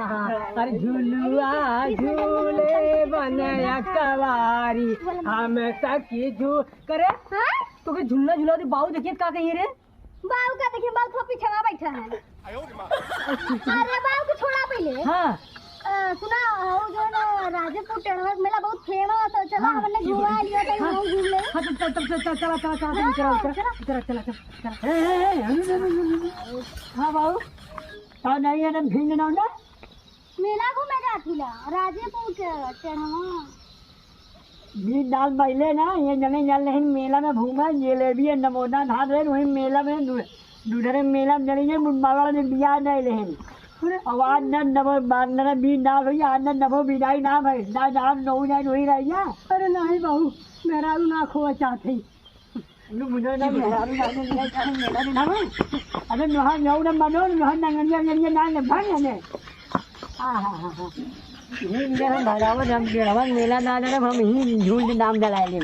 अरे झुलुआ झूले बनया कवारी हम सखी झू करे तो के झूलना झूला दे बाऊ देखिए का कही रे बाऊ का देखिए बाऊ तो पीछे में बैठा है अरे बाऊ को छोड़ा पहले हाँ सुना वो जो ना राजपूत टेढ़वट मेला बहुत फेमस है चला हमने घुमा लिया था वो घूम ले हाँ चला हाँ बाऊ हाँ नहीं है ना भीड़ ना ना मेला घूमे जाती ला राजपूत टेढ़वा बीच दाल पहले ना ये जने जल नहीं मेला में घूमा जलेबी नमोदा धार रहे वही मेला में दूसरे मेला में जली मुंबावा ने बिया नहीं लेन आवाज न नमो बांधना बीच दाल हुई आज न नमो बिदाई नाम है ना नाम नौ जान वही रही है अरे नहीं बहू मेरा ना खोआ चाहती मुझे ना मेरा मेला ना अरे नहा नौ न मनो नहा नंगनिया ये ना ने भाग ने हाँ ये मेरा भरावन हम बेड़वन मेला ना हम ही झूल नाम डलाए